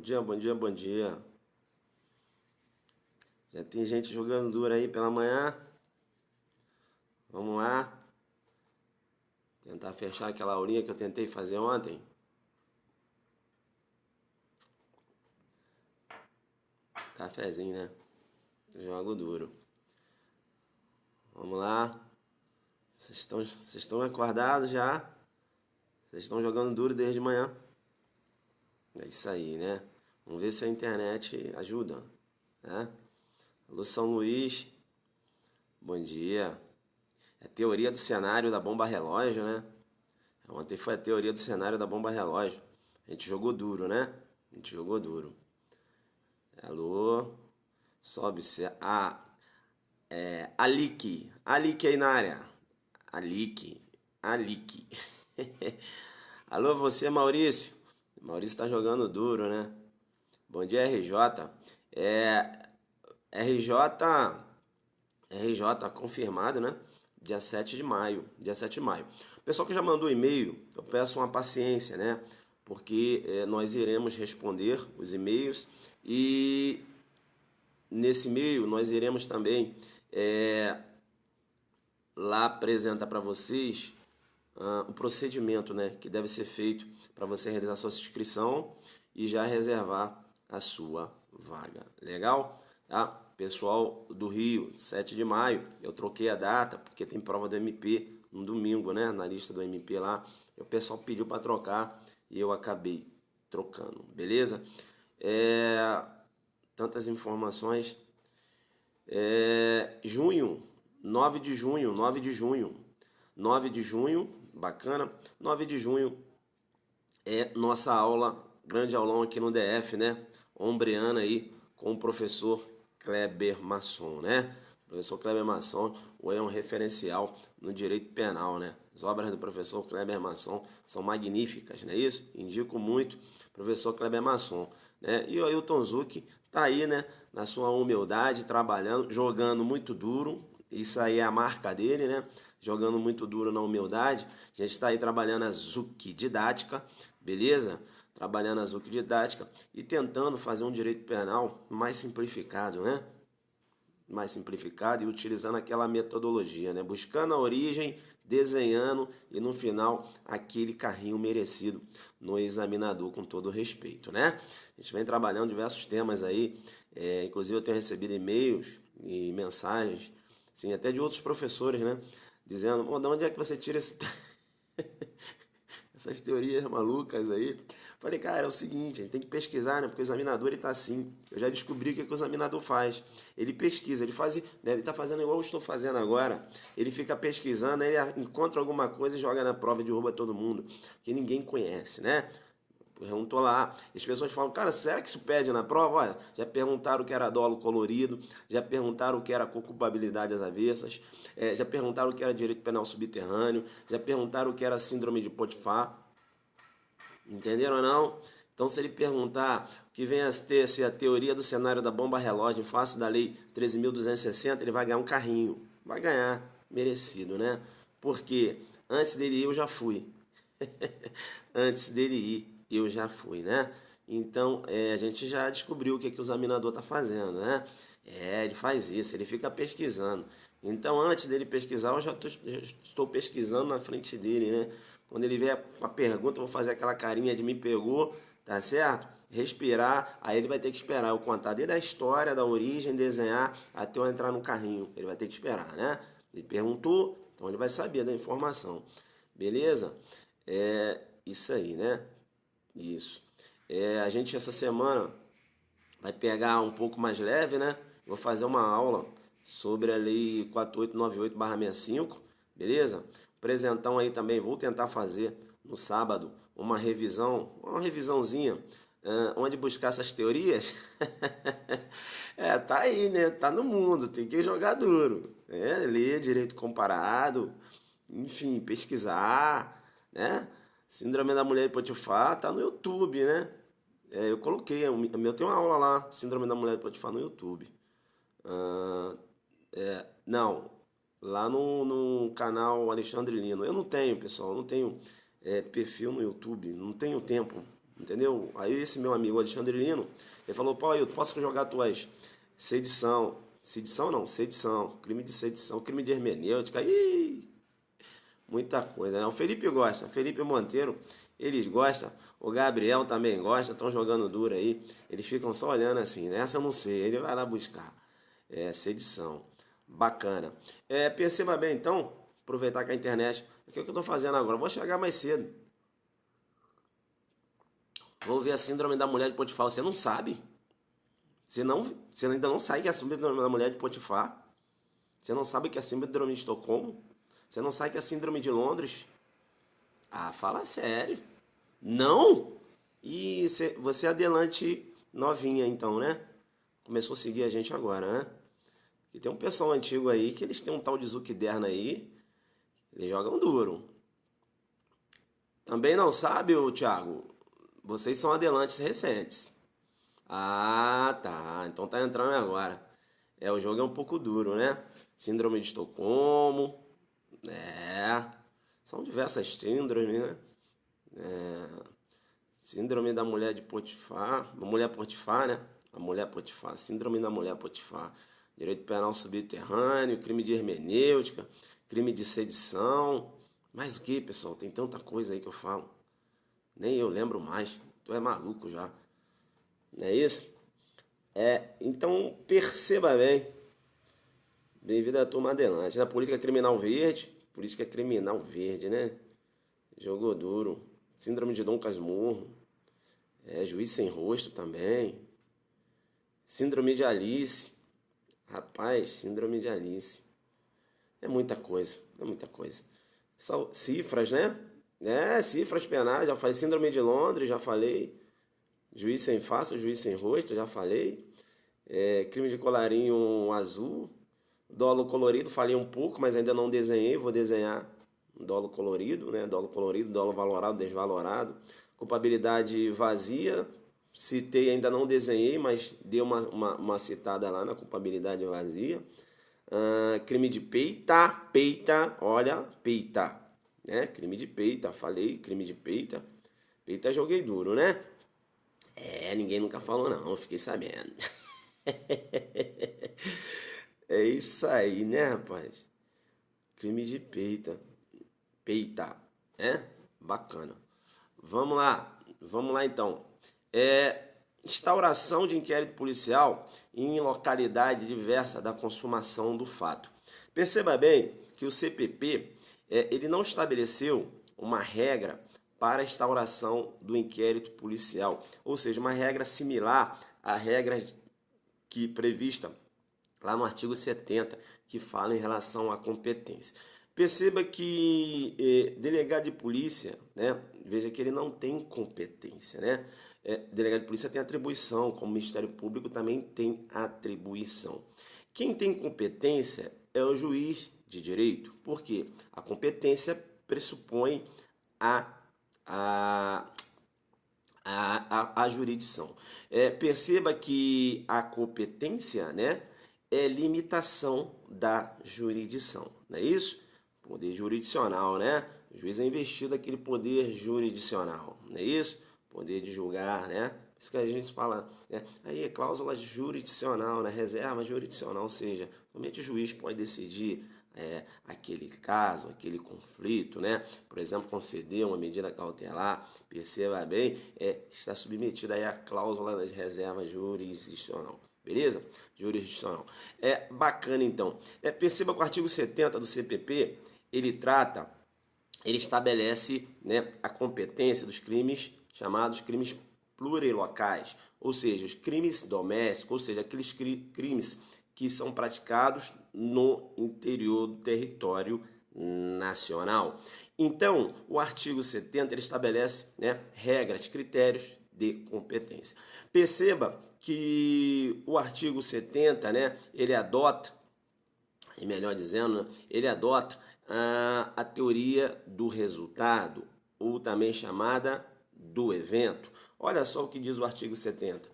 dia, bom dia, bom dia. Já tem gente jogando duro aí pela manhã. Vamos lá. Tentar fechar aquela aulinha que eu tentei fazer ontem. Cafezinho, né? Jogo duro. Vamos lá. Vocês estão acordados já? Vocês estão jogando duro desde manhã? É isso aí, né? Vamos ver se a internet ajuda, né? Alô, São Luís. Bom dia. É a teoria do cenário da bomba relógio, né? Ontem foi a teoria do cenário da bomba relógio. A gente jogou duro, né? A gente jogou duro. Alô? Sobe. Alique. Alique aí na área. Alique. Alique. Alô, você, Maurício. Maurício tá jogando duro, né? Bom dia, RJ. RJ. RJ confirmado, né? Dia 7 de maio. Dia 7 de maio. O pessoal que já mandou e-mail, eu peço uma paciência, né? Porque nós iremos responder os e-mails e nesse e-mail nós iremos também lá apresentar para vocês o procedimento, né, que deve ser feito para você realizar sua inscrição e já reservar a sua vaga. Legal? Tá? Pessoal do Rio, 7 de maio, eu troquei a data porque tem prova do MP no domingo, né, na lista do MP lá. O pessoal pediu para trocar e eu acabei trocando, beleza? Tantas informações. Junho, 9 de junho, 9 de junho. 9 de junho, bacana. 9 de junho é nossa aula, grande aulão aqui no DF, né? Ombreana aí com o professor Kleber Masson, né? O professor Kleber Masson é um referencial no direito penal, né? As obras do professor Kleber Masson são magníficas, não é isso? Indico muito professor Kleber Masson, né? E o Ailton Zucchi tá aí, né? Na sua humildade, trabalhando, jogando muito duro. Isso aí é a marca dele, né? Jogando muito duro na humildade. A gente está aí trabalhando a Zucchi didática, beleza? Trabalhando a Zucchi didática e tentando fazer um direito penal mais simplificado, né? Mais simplificado e utilizando aquela metodologia, né? Buscando a origem, desenhando e no final aquele carrinho merecido no examinador, com todo respeito, né? A gente vem trabalhando diversos temas aí, inclusive eu tenho recebido e-mails e mensagens, assim, até de outros professores, né? Dizendo, de onde é que você tira essas teorias malucas aí? Falei, cara, é o seguinte, a gente tem que pesquisar, né? Porque o examinador, ele tá assim. Eu já descobri o que o examinador faz. Ele pesquisa, ele faz, né? Ele tá fazendo igual eu estou fazendo agora. Ele fica pesquisando, ele encontra alguma coisa e joga na prova e derruba todo mundo. Que ninguém conhece, né? Perguntou lá, as pessoas falam, cara, será que isso pede na prova? Olha, já perguntaram o que era dolo colorido, já perguntaram o que era culpabilidade às avessas, já perguntaram o que era direito penal subterrâneo, já perguntaram o que era síndrome de Potifar. Entenderam ou não? Então, se ele perguntar o que vem a ter se a teoria do cenário da bomba relógio em face da lei 13.260, ele vai ganhar um carrinho. Vai ganhar, merecido, né? Porque antes dele ir, eu já fui. Antes dele ir, eu já fui, né? Então, a gente já descobriu o que o examinador está fazendo, né? Ele faz isso, ele fica pesquisando. Então, antes dele pesquisar, eu já estou pesquisando na frente dele, né? Quando ele vier com a pergunta, eu vou fazer aquela carinha de me pegou, tá certo? Respirar, aí ele vai ter que esperar eu contar desde a história, da origem, desenhar, até eu entrar no carrinho. Ele vai ter que esperar, né? Ele perguntou, então ele vai saber da informação. Beleza? Isso aí, né? Isso. A gente essa semana vai pegar um pouco mais leve, né? Vou fazer uma aula sobre a lei 4898/65, beleza? Presentão aí também, vou tentar fazer no sábado uma revisãozinha, onde buscar essas teorias. Tá aí, né? Tá no mundo, tem que jogar duro. Ler direito comparado, enfim, pesquisar, né? Síndrome da mulher de Potifar tá no YouTube, né? Eu coloquei, eu tenho uma aula lá, Síndrome da mulher de Potifar no YouTube. Não, lá no canal Alexandre Lino. Eu não tenho, pessoal, eu não tenho perfil no YouTube, não tenho tempo, entendeu? Aí esse meu amigo Alexandre Lino, ele falou, pô, eu posso jogar tuas sedição, crime de sedição, crime de hermenêutica, muita coisa, né? O Felipe gosta, o Felipe Monteiro, eles gostam, o Gabriel também gosta, estão jogando duro aí, eles ficam só olhando assim, né? Essa eu não sei, ele vai lá buscar. Sedição, bacana. Perceba bem então, aproveitar que a internet, o que eu estou fazendo agora? Vou chegar mais cedo. Vou ver a síndrome da mulher de Potifar, você não sabe? Você ainda não sabe que é a síndrome da mulher de Potifar? Você não sabe que é a síndrome de Estocolmo? Você não sabe que é a síndrome de Londres? Ah, fala sério. Não? E você é adelante novinha então, né? Começou a seguir a gente agora, né? E tem um pessoal antigo aí que eles têm um tal de Zuckerberg aí. Eles jogam duro. Também não sabe, ô Thiago? Vocês são adelantes recentes. Ah, tá. Então tá entrando agora. O jogo é um pouco duro, né? Síndrome de Estocolmo. São diversas síndromes, né? Síndrome da mulher de Potifar. A mulher Potifar, né? A mulher Potifar. Síndrome da mulher Potifar. Direito penal subterrâneo, crime de hermenêutica, crime de sedição. Mais o que, pessoal? Tem tanta coisa aí que eu falo. Nem eu lembro mais. Tu é maluco já. Não é isso? Então, perceba bem. Bem-vindo à turma adelante. Na política criminal verde, né? Jogou duro. Síndrome de Dom Casmurro. Juiz sem rosto também. Síndrome de Alice. Rapaz, síndrome de Alice. É muita coisa, é muita coisa. São cifras, né? Cifras penais, já falei. Síndrome de Londres, já falei. Juiz sem face, juiz sem rosto, já falei. Crime de colarinho azul. Dolo colorido, falei um pouco, mas ainda não desenhei. Vou desenhar um dolo colorido, né? Dolo colorido, dolo valorado, desvalorado. Culpabilidade vazia. Citei, ainda não desenhei, mas dei uma citada lá na culpabilidade vazia. Crime de peita, olha, peita. Né? Crime de peita, falei, crime de peita. Peita joguei duro, né? Ninguém nunca falou não, fiquei sabendo. É isso aí, né, rapaz? Crime de peita. Peita, né? Bacana. Vamos lá então. Instauração de inquérito policial em localidade diversa da consumação do fato. Perceba bem que o CPP ele não estabeleceu uma regra para a instauração do inquérito policial, ou seja, uma regra similar à regra que prevista lá no artigo 70, que fala em relação à competência. Perceba que delegado de polícia, né, veja que ele não tem competência, né? Delegado de polícia tem atribuição, como o Ministério Público também tem atribuição. Quem tem competência é o juiz de direito, porque a competência pressupõe a jurisdição. Perceba que a competência, né, é limitação da jurisdição, não é isso? Poder jurisdicional, né? O juiz é investido daquele poder jurisdicional, não é isso? Poder de julgar, né? Isso que a gente fala, né? Aí é cláusula jurisdicional, né? Reserva jurisdicional, ou seja, somente o juiz pode decidir aquele caso, aquele conflito, né? Por exemplo, conceder uma medida cautelar, perceba bem, está submetido aí à cláusula de reserva jurisdicional. Beleza? Jurisdicional. Bacana, então. Perceba que o artigo 70 do CPP, ele estabelece, né, a competência dos crimes chamados crimes plurilocais, ou seja, os crimes domésticos, ou seja, aqueles crimes que são praticados no interior do território nacional. Então, o artigo 70 ele estabelece, né, regras, critérios de competência. Perceba que o artigo 70, né, ele adota, e melhor dizendo, né, ele adota a teoria do resultado, ou também chamada do evento. Olha só o que diz o artigo 70.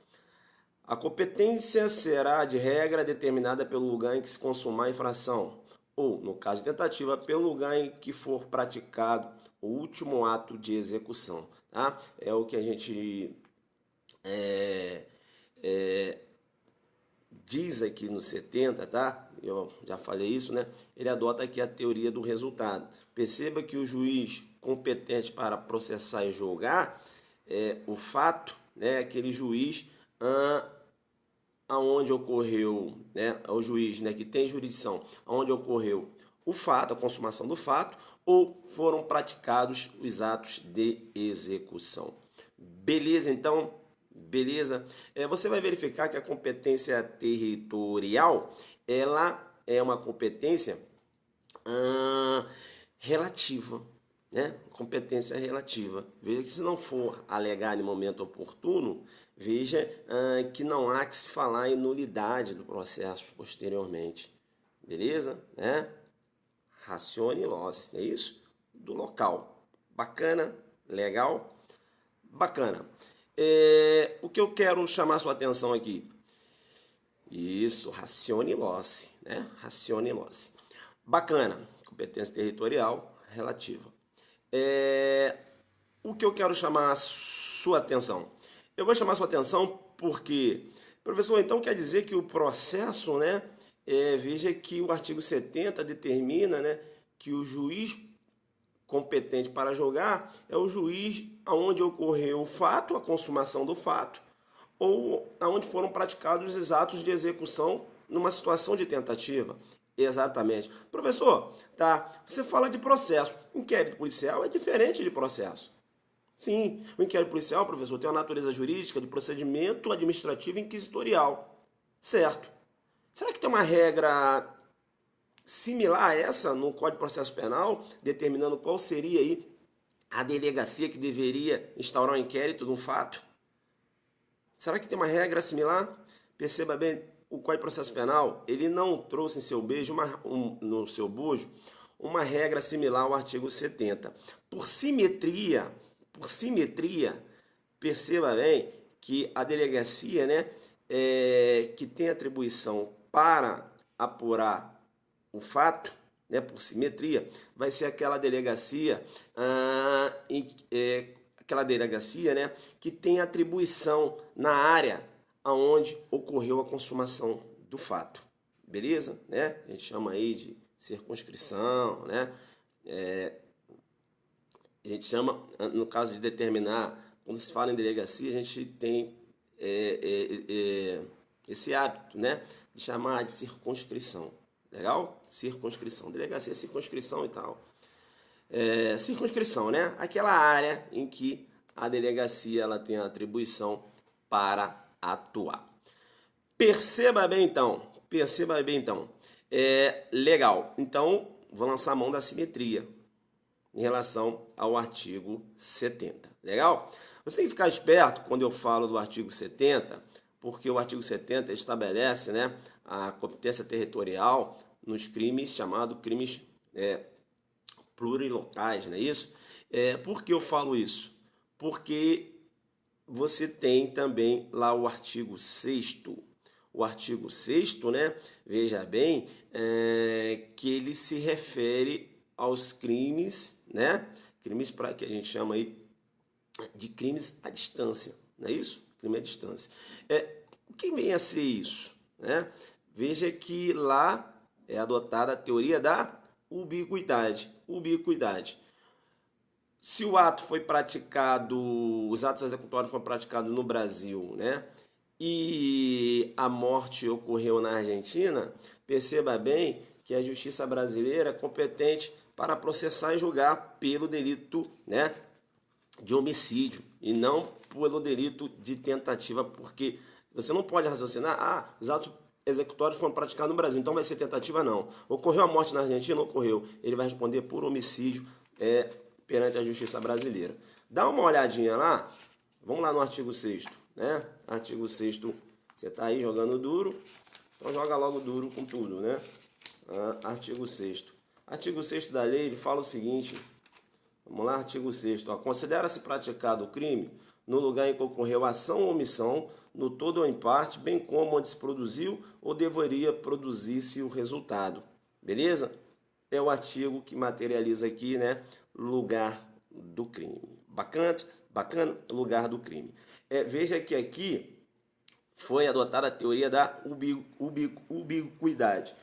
A competência será, de regra, determinada pelo lugar em que se consumar a infração, ou, no caso de tentativa, pelo lugar em que for praticado o último ato de execução. tá? É o que a gente diz aqui no 70, tá? Eu já falei isso, né? Ele adota aqui a teoria do resultado. Perceba que o juiz competente para processar e julgar o fato, né? Aquele juiz aonde ocorreu, né? O juiz, né? Que tem jurisdição, aonde ocorreu o fato, a consumação do fato, ou foram praticados os atos de execução. Beleza, então? Beleza? Você vai verificar que a competência territorial, ela é uma competência relativa, né? Competência relativa. Veja que se não for alegar em momento oportuno, veja que não há que se falar em nulidade do processo posteriormente. Beleza? Né? Ratione loci, é isso? Do local. Bacana? Legal? Bacana. O que eu quero chamar sua atenção aqui? Isso, ratione loci, né? Ratione loci. Bacana. Competência territorial relativa. O que eu quero chamar a sua atenção? Eu vou chamar a sua atenção porque, professor, então quer dizer que o processo, né? Veja que o artigo 70 determina, né, que o juiz competente para julgar é o juiz aonde ocorreu o fato, a consumação do fato, ou aonde foram praticados os atos de execução numa situação de tentativa. Exatamente. Professor, tá, você fala de processo. Inquérito policial é diferente de processo. Sim, o inquérito policial, professor, tem uma natureza jurídica de procedimento administrativo inquisitorial. Certo. Será que tem uma regra similar a essa no Código de Processo Penal, determinando qual seria aí a delegacia que deveria instaurar um inquérito de um fato? Será que tem uma regra similar? Perceba bem, o Código de Processo Penal, ele não trouxe em seu beijo, no seu bojo, uma regra similar ao artigo 70. Por simetria, perceba bem que a delegacia, né, que tem atribuição para apurar o fato, né, por simetria, vai ser aquela delegacia, né, que tem atribuição na área aonde ocorreu a consumação do fato. Beleza? Né? A gente chama aí de circunscrição, né? A gente chama, no caso de determinar, quando se fala em delegacia, a gente tem esse hábito, né, de chamar de circunscrição. Legal? Circunscrição. Delegacia é circunscrição e tal. Circunscrição, né? Aquela área em que a delegacia ela tem a atribuição para atuar. Perceba bem então. Legal. Então, vou lançar a mão da simetria em relação ao artigo 70. Legal? Você tem que ficar esperto quando eu falo do artigo 70, porque o artigo 70 estabelece, né, a competência territorial nos crimes chamados crimes plurilocais, não é isso? Por que eu falo isso? Porque você tem também lá o artigo 6º. O artigo 6º, né, veja bem, que ele se refere aos crimes, né, crimes que a gente chama aí de crimes à distância, não é isso? Crime à distância. O que vem a ser isso? Né? Veja que lá é adotada a teoria da ubiquidade. Se o ato foi praticado, os atos executórios foram praticados no Brasil, né, e a morte ocorreu na Argentina, perceba bem que a justiça brasileira é competente para processar e julgar pelo delito, né, de homicídio e não pelo delito de tentativa, porque você não pode raciocinar, os atos executórios foram praticados no Brasil, então vai ser tentativa, não. Ocorreu a morte na Argentina? Ocorreu. Ele vai responder por homicídio perante a justiça brasileira. Dá uma olhadinha lá, vamos lá no artigo 6º, né? Artigo 6º, você está aí jogando duro, então joga logo duro com tudo, né? Artigo 6º. Artigo 6º da lei, ele fala o seguinte, vamos lá, artigo 6º, considera-se praticado o crime no lugar em que ocorreu ação ou omissão, no todo ou em parte, bem como onde se produziu ou deveria produzir-se o resultado. Beleza? É o artigo que materializa aqui, né, lugar do crime. Bacana? Bacana? Lugar do crime. Veja que aqui foi adotada a teoria da ubiquidade.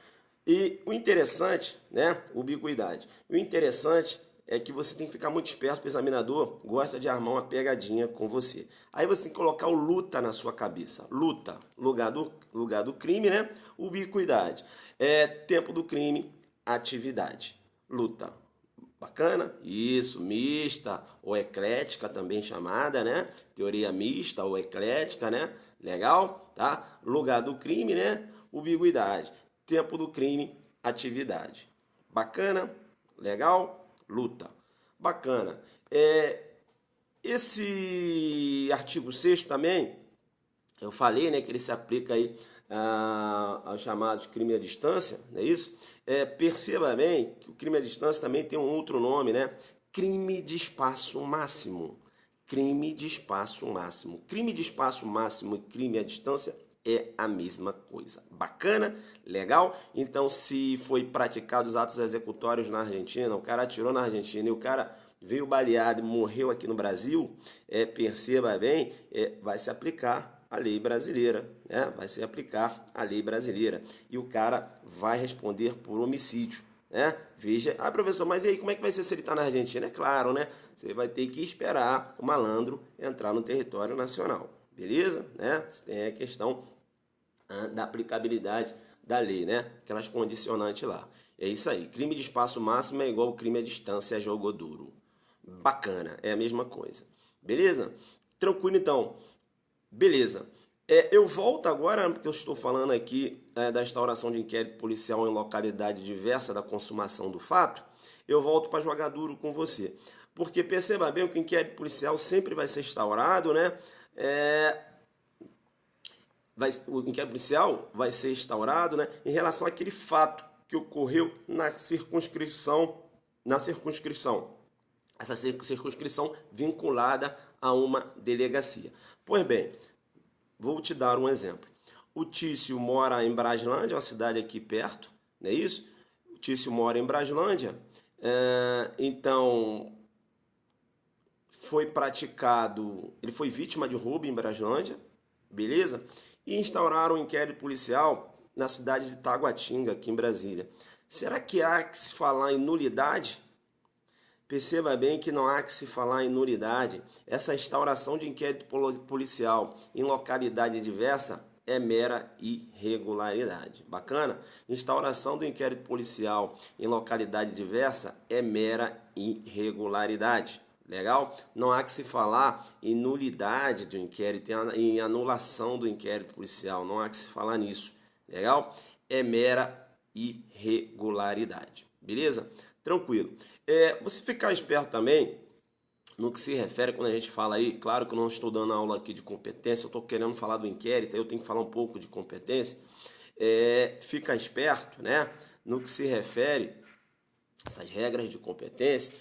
E o interessante, né? Ubiquidade. O interessante é que você tem que ficar muito esperto, que o examinador gosta de armar uma pegadinha com você. Aí você tem que colocar o luta na sua cabeça. Luta, lugar do crime, né? Ubiquidade. Tempo do crime, atividade. Luta. Bacana? Isso, mista ou eclética também chamada, né? Teoria mista ou eclética, né? Legal? Tá? Lugar do crime, né? Ubiquidade. Tempo do crime, atividade. Bacana? Legal? Luta. Bacana. Esse artigo 6º também, eu falei, né, que ele se aplica aí aos chamados crime à distância, não é isso? Perceba bem que o crime à distância também tem um outro nome, né? Crime de espaço máximo. Crime de espaço máximo. Crime de espaço máximo e crime à distância é a mesma coisa. Bacana? Legal? Então, se foi praticados atos executórios na Argentina, o cara atirou na Argentina e o cara veio baleado e morreu aqui no Brasil, perceba bem, vai se aplicar a lei brasileira, né? Vai se aplicar a lei brasileira. E o cara vai responder por homicídio, né? Veja, professor, mas e aí, como é que vai ser se ele está na Argentina? É claro, né? Você vai ter que esperar o malandro entrar no território nacional, beleza? Né? Você tem a questão da aplicabilidade da lei, né? Aquelas condicionantes lá. É isso aí. Crime de espaço máximo é igual crime à distância, jogo duro. Bacana, é a mesma coisa. Beleza? Tranquilo, então. Beleza. Eu volto agora, porque eu estou falando aqui da instauração de inquérito policial em localidade diversa da consumação do fato. Eu volto para jogar duro com você. Porque perceba bem que o inquérito policial sempre vai ser instaurado, né? O inquérito policial vai ser instaurado, né, em relação àquele fato que ocorreu na circunscrição. Essa circunscrição vinculada a uma delegacia. Pois bem, vou te dar um exemplo. O Tício mora em Braslândia, uma cidade aqui perto, não é isso? O Tício mora em Braslândia, então ele foi vítima de roubo em Braslândia, beleza? E instauraram um inquérito policial na cidade de Taguatinga, aqui em Brasília. Será que há que se falar em nulidade? Perceba bem que não há que se falar em nulidade. Essa instauração de inquérito policial em localidade diversa é mera irregularidade. Bacana? Instauração do inquérito policial em localidade diversa é mera irregularidade. Legal? Não há que se falar em nulidade do inquérito, em anulação do inquérito policial. Não há que se falar nisso. Legal? É mera irregularidade. Beleza? Tranquilo. Você ficar esperto também no que se refere quando a gente fala aí, claro que eu não estou dando aula aqui de competência, eu estou querendo falar do inquérito, aí eu tenho que falar um pouco de competência. Fica esperto, né, no que se refere essas regras de competência,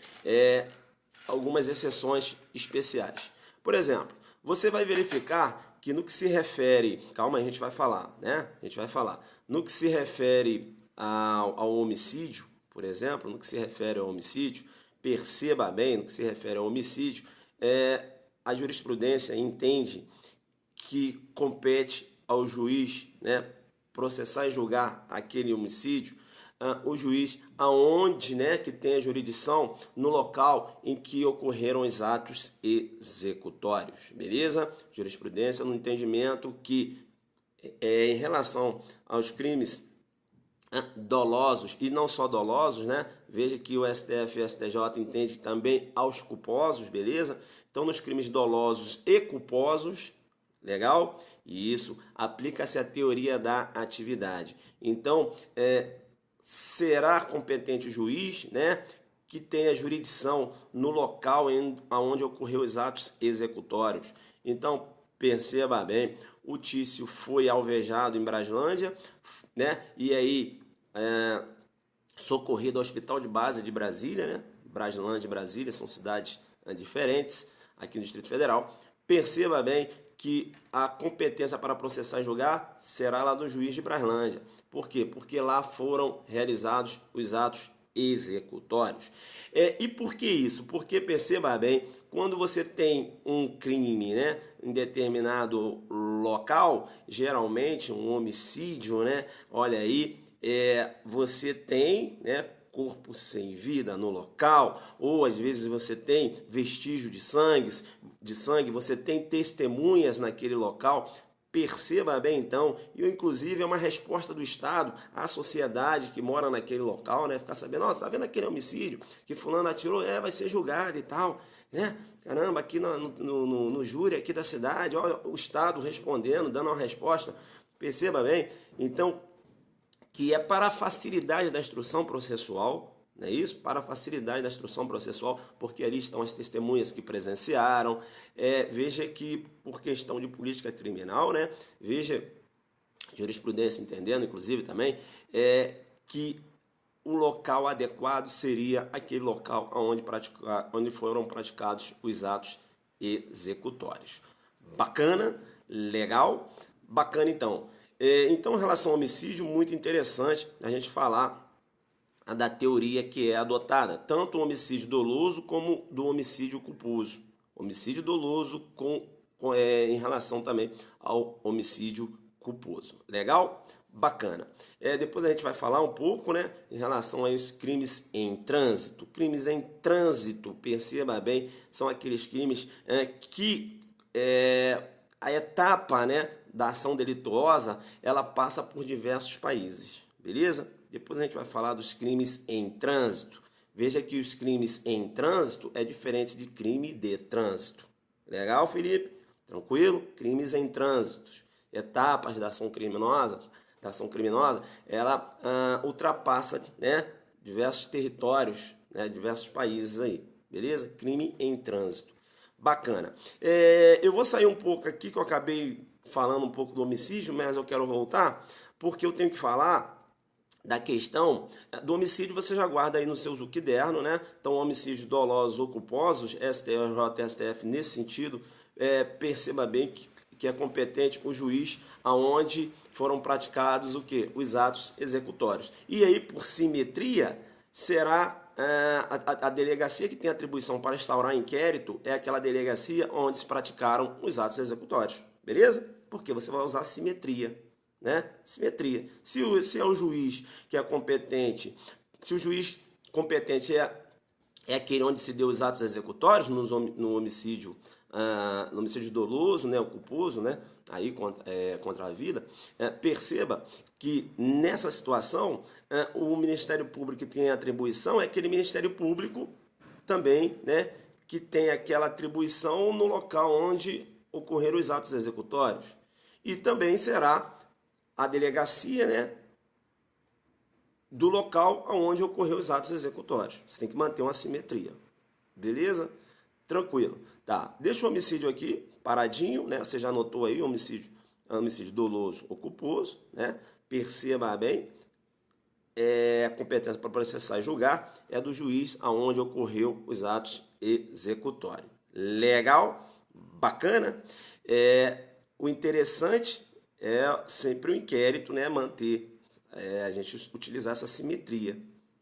algumas exceções especiais. Por exemplo, você vai verificar que no que se refere, calma, a gente vai falar, né? A gente vai falar. No que se refere ao homicídio, por exemplo, no que se refere ao homicídio, perceba bem, no que se refere ao homicídio, a jurisprudência entende que compete ao juiz, né, processar e julgar aquele homicídio, o juiz aonde, né, que tem a jurisdição no local em que ocorreram os atos executórios, beleza? Jurisprudência no entendimento que em relação aos crimes dolosos e não só dolosos, né? Veja que o STF e o STJ entende também aos culposos, beleza? Então, nos crimes dolosos e culposos, legal? E isso aplica-se à teoria da atividade. Então, será competente o juiz, né, que tenha jurisdição no local onde ocorreu os atos executórios. Então, perceba bem, o Tício foi alvejado em Braslândia, né, e aí socorrido ao Hospital de Base de Brasília, né, Braslândia e Brasília são cidades diferentes aqui no Distrito Federal. Perceba bem que a competência para processar e julgar será lá do juiz de Braslândia. Por quê? Porque lá foram realizados os atos executórios. E por que isso? Porque, perceba bem, quando você tem um crime, né, em determinado local, geralmente um homicídio, né, olha aí, você tem, né, corpo sem vida no local, ou às vezes você tem vestígio de sangue, você tem testemunhas naquele local. Perceba bem então, e inclusive é uma resposta do Estado à sociedade que mora naquele local, né? Ficar sabendo, ó, tá vendo aquele homicídio que fulano atirou, vai ser julgado e tal, né? Caramba, aqui no júri aqui da cidade, ó, o Estado respondendo, dando uma resposta. Perceba bem, então, que é para a facilidade da instrução processual, não é isso? Para a facilidade da instrução processual, porque ali estão as testemunhas que presenciaram. Veja que, por questão de política criminal, né? Veja, jurisprudência entendendo, inclusive, também, que o local adequado seria aquele local onde foram praticados os atos executórios. Bacana? Legal? Bacana, então. Então, em relação ao homicídio, muito interessante a gente falar da teoria que é adotada, tanto o homicídio doloso como do homicídio culposo. Homicídio doloso em relação também ao homicídio culposo. Legal? Bacana. Depois a gente vai falar um pouco, né, em relação aos crimes em trânsito. Crimes em trânsito, perceba bem, são aqueles crimes que a etapa, né, da ação delituosa, ela passa por diversos países, beleza? Depois a gente vai falar dos crimes em trânsito. Veja que os crimes em trânsito é diferente de crime de trânsito. Legal, Felipe? Tranquilo? Crimes em trânsito. Etapas da ação criminosa, ela ultrapassa, né, diversos territórios, né, diversos países aí. Beleza? Crime em trânsito. Bacana. Eu vou sair um pouco aqui, que eu acabei falando um pouco do homicídio, mas eu quero voltar, porque eu tenho que falar da questão do homicídio. Você já guarda aí no seu zuquiderno, né? Então, homicídios dolosos ou culposos, STJ e STF nesse sentido, perceba bem que é competente o juiz aonde foram praticados o quê? Os atos executórios. E aí, por simetria, será a delegacia que tem atribuição para instaurar inquérito é aquela delegacia onde se praticaram os atos executórios. Beleza? Porque você vai usar simetria. Né? Simetria. Se é o juiz que é competente, se o juiz competente é aquele onde se deu os atos executórios no homicídio doloso, né, o culposo, né, aí contra a vida, perceba que nessa situação o Ministério Público que tem atribuição é aquele Ministério Público também, né, que tem aquela atribuição no local onde ocorreram os atos executórios. E também será a delegacia, né, do local onde ocorreu os atos executórios. Você tem que manter uma simetria. Beleza? Tranquilo. Tá. Deixa o homicídio aqui paradinho, né? Você já anotou aí homicídio doloso ou culposo, né? Perceba bem. A competência para processar e julgar é do juiz aonde ocorreu os atos executórios. Legal? Bacana? O interessante é sempre o inquérito, né, manter, a gente utilizar essa simetria,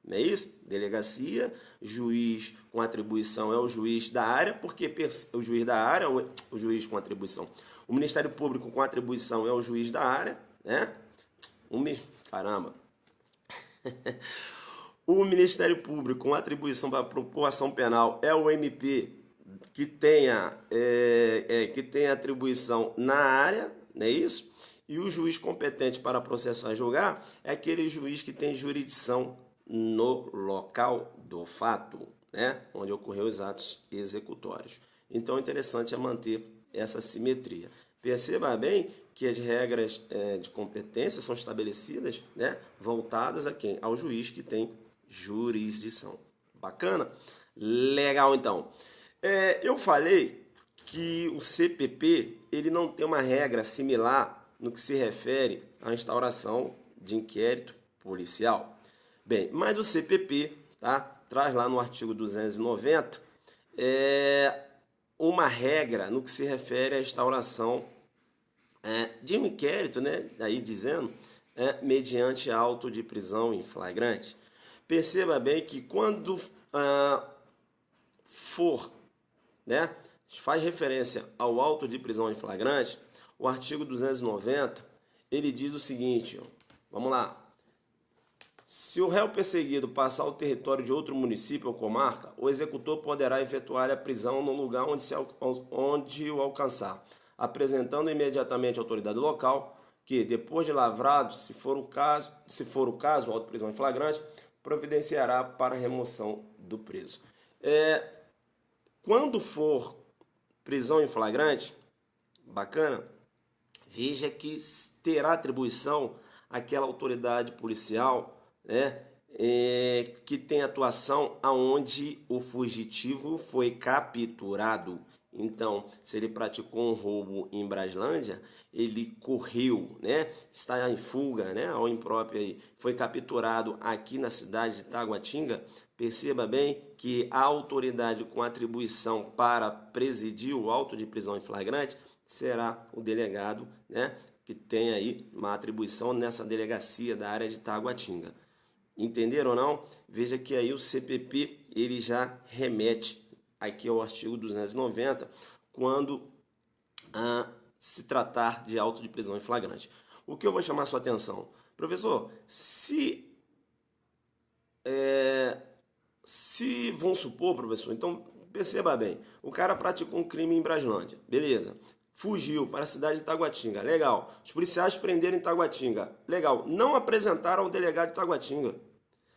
não é isso? Delegacia, juiz com atribuição é o juiz da área, porque o juiz da área, o juiz com atribuição. O Ministério Público com atribuição é o juiz da área, né? Caramba! O Ministério Público com atribuição para propor ação penal é o MP que tenha atribuição na área, não é isso? E o juiz competente para processar e julgar é aquele juiz que tem jurisdição no local do fato, né? Onde ocorreu os atos executórios. Então, o interessante é manter essa simetria. Perceba bem que as regras de competência são estabelecidas, né, voltadas a quem? Ao juiz que tem jurisdição. Bacana? Legal, então. Eu falei que o CPP ele não tem uma regra similar no que se refere à instauração de inquérito policial. Bem, mas o CPP, tá, traz lá no artigo 290 uma regra no que se refere à instauração de um inquérito, né, aí dizendo, mediante auto de prisão em flagrante. Perceba bem que quando for, né, faz referência ao auto de prisão em flagrante, o artigo 290, ele diz o seguinte, ó, vamos lá. Se o réu perseguido passar ao território de outro município ou comarca, o executor poderá efetuar a prisão no lugar onde o alcançar, apresentando imediatamente à autoridade local que, depois de lavrado, se for o caso, auto de prisão em flagrante, providenciará para a remoção do preso. Quando for prisão em flagrante, bacana, veja que terá atribuição àquela autoridade policial, né, que tem atuação aonde o fugitivo foi capturado. Então, se ele praticou um roubo em Braslândia, ele correu, né, está em fuga, né, ao impróprio aí, foi capturado aqui na cidade de Taguatinga. Perceba bem que a autoridade com atribuição para presidir o auto de prisão em flagrante será o delegado, né, que tem aí uma atribuição nessa delegacia da área de Taguatinga. Entenderam ou não? Veja que aí o CPP ele já remete aqui ao artigo 290 quando se tratar de auto de prisão em flagrante. O que eu vou chamar a sua atenção? Professor, se vamos supor, professor, então perceba bem, o cara praticou um crime em Braslândia, beleza, fugiu para a cidade de Taguatinga, legal, os policiais prenderam em Taguatinga, legal, não apresentaram ao delegado de Taguatinga,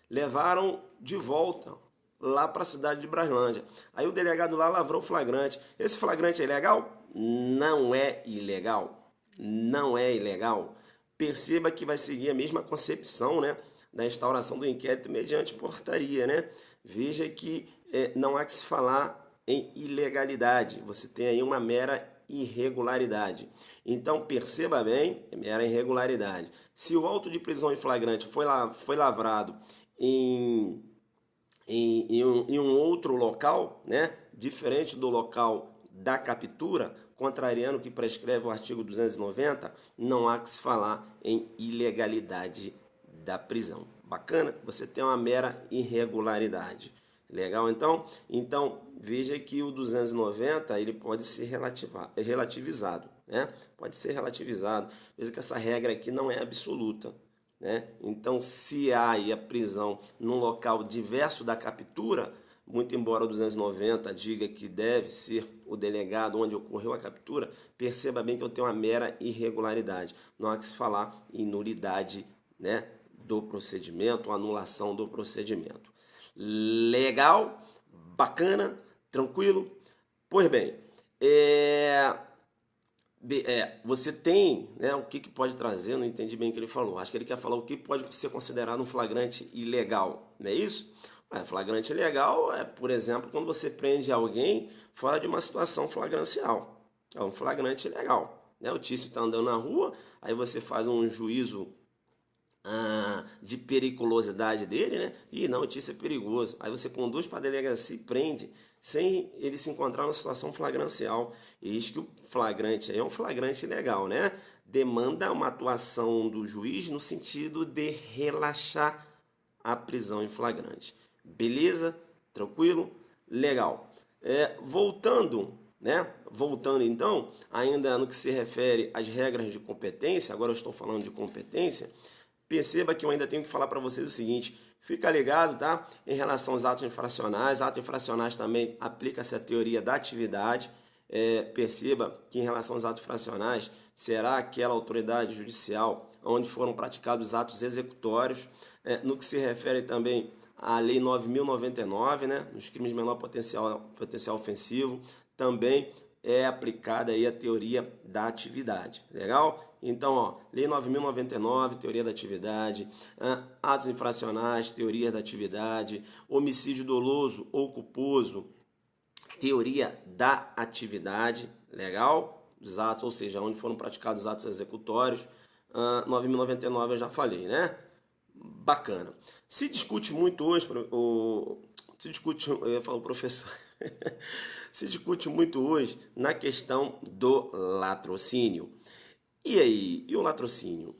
levaram de volta lá para a cidade de Braslândia, aí o delegado lá lavrou o flagrante. Esse flagrante é ilegal? Não é ilegal, não é ilegal. Perceba que vai seguir a mesma concepção, né, da instauração do inquérito mediante portaria, né? Veja que não há que se falar em ilegalidade, você tem aí uma mera irregularidade. Então, perceba bem, é mera irregularidade. Se o auto de prisão em flagrante foi lavrado em um outro local, né, diferente do local da captura, contrariando o que prescreve o artigo 290, não há que se falar em ilegalidade da prisão. Bacana? Você tem uma mera irregularidade. Legal, então? Então, veja que o 290 ele pode ser relativizado, né? Pode ser relativizado. Veja que essa regra aqui não é absoluta, né? Então, se há aí a prisão num local diverso da captura, muito embora o 290 diga que deve ser o delegado onde ocorreu a captura, perceba bem que eu tenho uma mera irregularidade. Não há que se falar em nulidade, né, do procedimento, anulação do procedimento. Legal? Bacana? Tranquilo? Pois bem, você tem, né, o que pode trazer, não entendi bem o que ele falou. Acho que ele quer falar o que pode ser considerado um flagrante ilegal, não é isso? Flagrante ilegal é, por exemplo, quando você prende alguém fora de uma situação flagrancial. É um flagrante ilegal, né? O Tício está andando na rua, aí você faz um juízo de periculosidade dele, né? E não, o Tício é perigoso. Aí você conduz para a delegacia e prende, sem ele se encontrar numa situação flagrancial. E isso que o flagrante aí é um flagrante ilegal, né? Demanda uma atuação do juiz no sentido de relaxar a prisão em flagrante. Beleza? Tranquilo? Legal. Voltando, né? Voltando então, ainda no que se refere às regras de competência, agora eu estou falando de competência, perceba que eu ainda tenho que falar para vocês o seguinte, fica ligado, tá? Em relação aos atos infracionais também aplica-se a teoria da atividade. Perceba que em relação aos atos infracionais, será aquela autoridade judicial onde foram praticados atos executórios, no que se refere também à Lei 9.099, né, nos crimes de menor potencial ofensivo, também é aplicada aí a teoria da atividade, legal? Então, ó, Lei 9.099, teoria da atividade, atos infracionais, teoria da atividade, homicídio doloso ou culposo, teoria da atividade, legal? Os atos, ou seja, onde foram praticados atos executórios, 9.099 eu já falei, né? Bacana. Se discute muito hoje, eu ia falar o professor, se discute muito hoje na questão do latrocínio. E aí, e o latrocínio?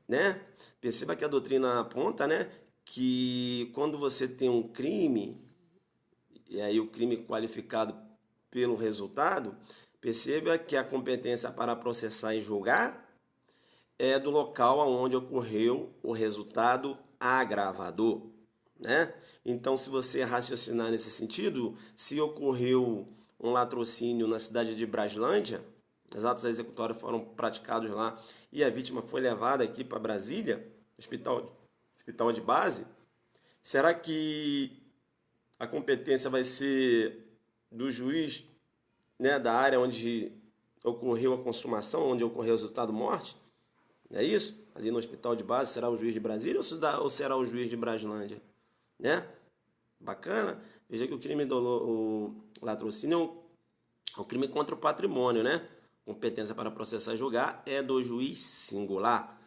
Né? Perceba que a doutrina aponta, né, que quando você tem um crime, e aí o crime qualificado pelo resultado, perceba que a competência para processar e julgar é do local onde ocorreu o resultado agravador, né? Então, se você raciocinar nesse sentido, se ocorreu um latrocínio na cidade de Braslândia, os atos executórios foram praticados lá e a vítima foi levada aqui para Brasília, hospital de base, será que a competência vai ser do juiz, né, da área onde ocorreu a consumação, onde ocorreu o resultado morte? É isso? Ali no hospital de base, será o juiz de Brasília ou será o juiz de Braslândia? Né? Bacana? Veja que o crime do latrocínio é um crime contra o patrimônio, né? Competência para processar e julgar é do juiz singular.